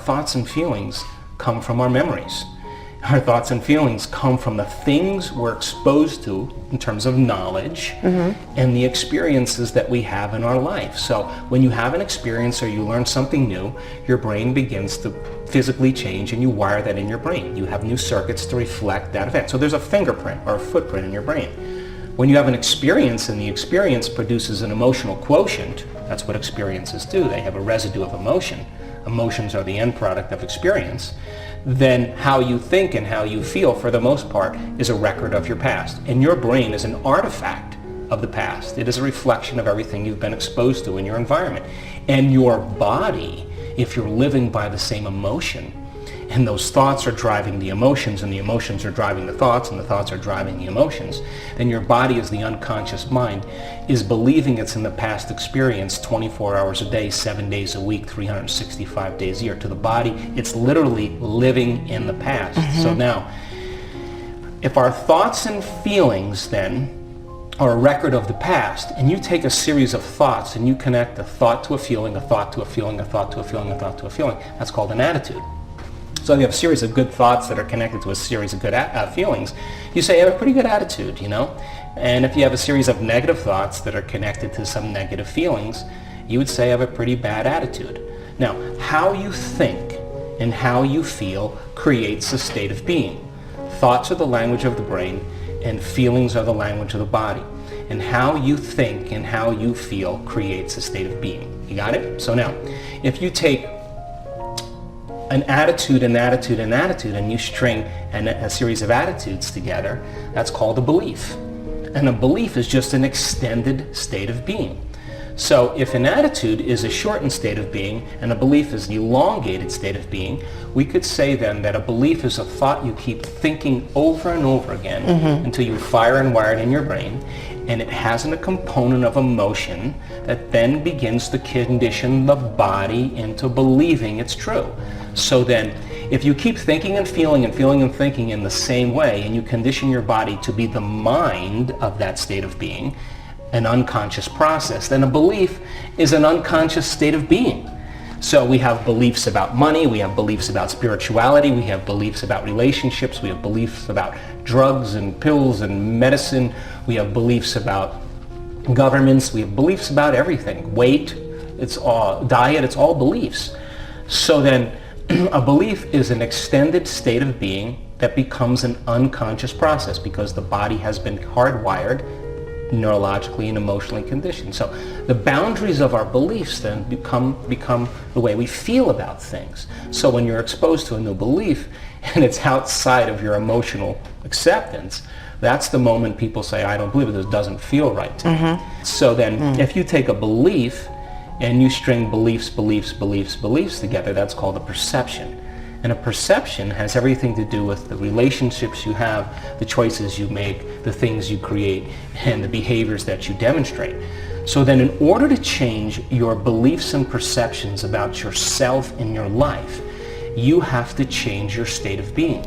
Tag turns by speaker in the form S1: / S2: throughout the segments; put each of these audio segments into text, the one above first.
S1: thoughts and feelings come from our memories. Our thoughts and feelings come from the things we're exposed to in terms of knowledge and the experiences that we have in our life. So when you have an experience or you learn something new, your brain begins to physically change and you wire that in your brain. You have new circuits to reflect that event. So there's a fingerprint or a footprint in your brain. When you have an experience and the experience produces an emotional quotient, that's what experiences do. They have a residue of emotion. Emotions are the end product of experience. Then how you think and how you feel, for the most part, is a record of your past. And your brain is an artifact of the past. It is a reflection of everything you've been exposed to in your environment. And your body, if you're living by the same emotion, and those thoughts are driving the emotions, and the emotions are driving the thoughts, and the thoughts are driving the emotions, then your body, as the unconscious mind, is believing it's in the past experience 24 hours a day, 7 days a week, 365 days a year. To the body, it's literally living in the past. So now, if our thoughts and feelings then are a record of the past, and you take a series of thoughts and you connect a thought to a feeling, a thought to a feeling, a thought to a feeling, a thought to a feeling, that's called an attitude. So you have a series of good thoughts that are connected to a series of good feelings. You say you have a pretty good attitude, you know? And if you have a series of negative thoughts that are connected to some negative feelings, you would say you have a pretty bad attitude. Now, how you think and how you feel creates a state of being. Thoughts are the language of the brain, and feelings are the language of the body. And how you think and how you feel creates a state of being. You got it? So now, if you take an attitude, an attitude, an attitude, and you string a series of attitudes together, that's called a belief. And a belief is just an extended state of being. So if an attitude is a shortened state of being and a belief is an elongated state of being, we could say then that a belief is a thought you keep thinking over and over again until you fire and wire it in your brain, and it has a component of emotion that then begins to condition the body into believing it's true. So then, if you keep thinking and feeling and feeling and thinking in the same way, and you condition your body to be the mind of that state of being, an unconscious process, then a belief is an unconscious state of being. So we have beliefs about money, we have beliefs about spirituality, we have beliefs about relationships, we have beliefs about drugs and pills and medicine, we have beliefs about governments, we have beliefs about everything. Weight, it's all diet, it's all beliefs. So then a belief is an extended state of being that becomes an unconscious process because the body has been hardwired neurologically and emotionally conditioned. So the boundaries of our beliefs then become the way we feel about things. So when you're exposed to a new belief and it's outside of your emotional acceptance, that's the moment people say, I don't believe it, this doesn't feel right to me. So then if you take a belief and you string beliefs together, that's called a perception. And a perception has everything to do with the relationships you have, the choices you make, the things you create, and the behaviors that you demonstrate. So then in order to change your beliefs and perceptions about yourself in your life, you have to change your state of being.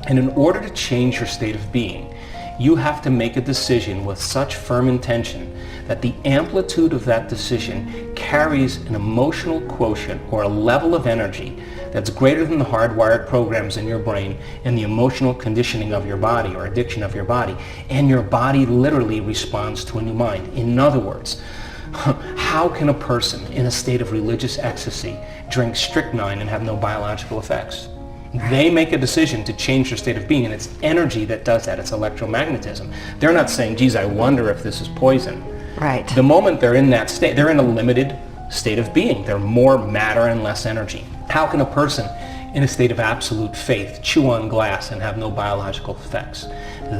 S1: And in order to change your state of being, you have to make a decision with such firm intention that the amplitude of that decision carries an emotional quotient or a level of energy that's greater than the hardwired programs in your brain and the emotional conditioning of your body or addiction of your body. And your body literally responds to a new mind. In other words, how can a person in a state of religious ecstasy drink strychnine and have no biological effects? They make a decision to change their state of being, and it's energy that does that. It's electromagnetism. They're not saying, geez, I wonder if this is poison.
S2: Right.
S1: The moment they're in that state, they're in a limited state of being. They're more matter and less energy. How can a person in a state of absolute faith chew on glass and have no biological effects?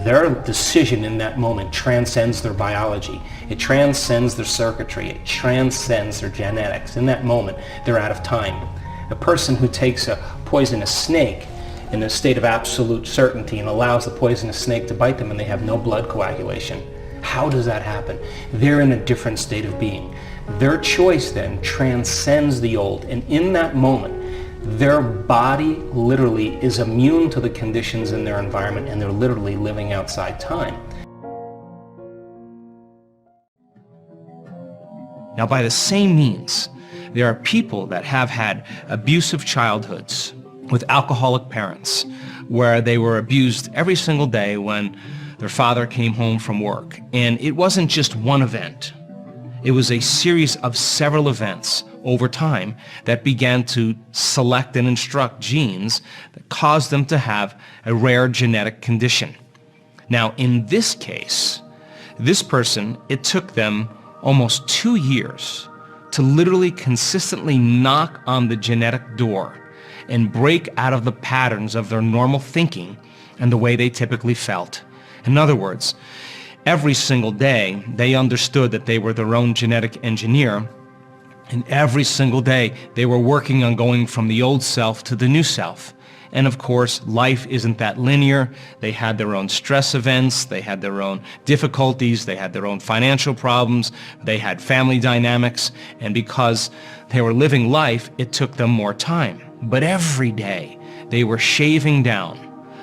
S1: Their decision in that moment transcends their biology. It transcends their circuitry. It transcends their genetics. In that moment, they're out of time. A person who takes a poisonous snake in a state of absolute certainty and allows the poisonous snake to bite them and they have no blood coagulation, how does that happen? They're in a different state of being. Their choice then transcends the old, and in that moment, their body literally is immune to the conditions in their environment, and they're literally living outside time.
S3: Now, by the same means,
S2: there are people that have had abusive childhoods with alcoholic parents, where they were abused every single day when their father came home from work. And it wasn't just one event. It was a series of several events over time that began to select and instruct genes that caused them to have a rare genetic condition. Now, in this case, this person, it took them almost 2 years to literally consistently knock on the genetic door and break out of the patterns of their normal thinking and the way they typically felt. In other words, every single day they understood that they were their own genetic engineer, and every single day they were working on going from the old self to the new self. And of course, life isn't that linear. They had their own stress events, they had their own difficulties, they had their own financial problems, they had family dynamics, and because they were living life, it took them more time. But every day, they were shaving down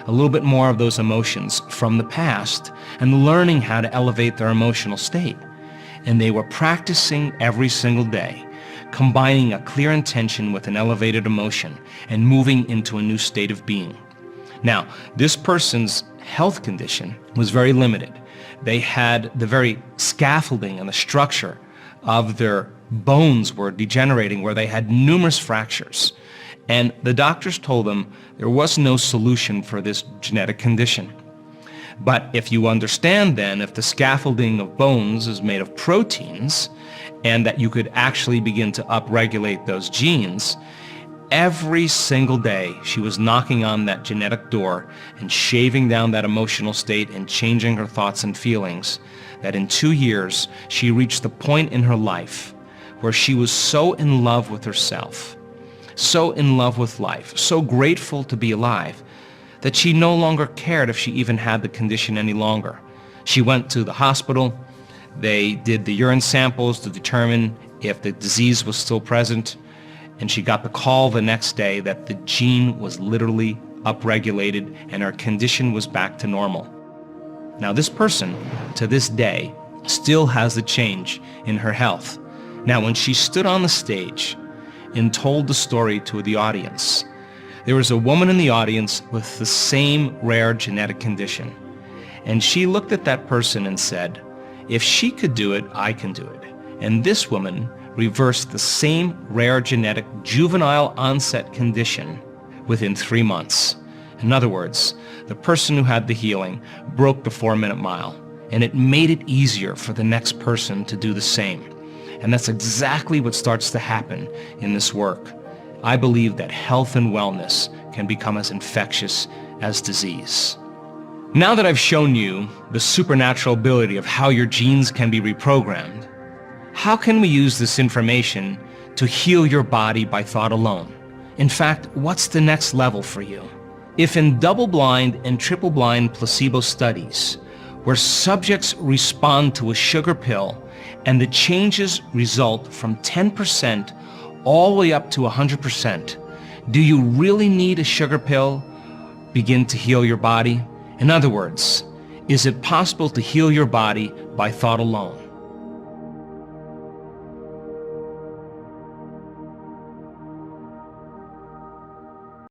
S2: a little bit more of those emotions from the past and learning how to elevate their emotional state. And they were practicing every single day, combining a clear intention with an elevated emotion and moving into a new state of being. Now, this person's health condition was very limited. They had the very scaffolding and the structure of their bones were degenerating, where they had numerous fractures. And the doctors told them there was no solution for this genetic condition. But if you understand then, if the scaffolding of bones is made of proteins, and that you could actually begin to upregulate those genes, every single day she was knocking on that genetic door and shaving down that emotional state and changing her thoughts and feelings, that in 2 years she reached the point in her life where she was so in love with herself, so in love with life, so grateful to be alive, that she no longer cared if she even had the condition any longer. She went to the hospital. They did the urine samples to determine if the disease was still present, and she got the call the next day that the gene was literally upregulated and her condition was back to normal. Now, this person, to this day, still has the change in her health. Now, when she stood on the stage and told the story to the audience, there was a woman in the audience with the same rare genetic condition. And she looked at that person and said, "If she could do it, I can do it." And this woman reversed the same rare genetic juvenile onset condition within 3 months. In other words, the person who had the healing broke the 4-minute mile, and it made it easier for the next person to do the same. And that's exactly what starts to happen in this work. I believe that health and wellness can become as infectious as disease. Now that I've shown you the supernatural ability of how your genes can be reprogrammed, how can we use this information to heal your body by thought alone? In fact, what's the next level for you? If in double-blind and triple-blind placebo studies, where subjects respond to a sugar pill and the changes result from 10% all the way up to 100%, do you really need a sugar pill begin to heal your body? In other words, is it possible to heal your body by thought alone?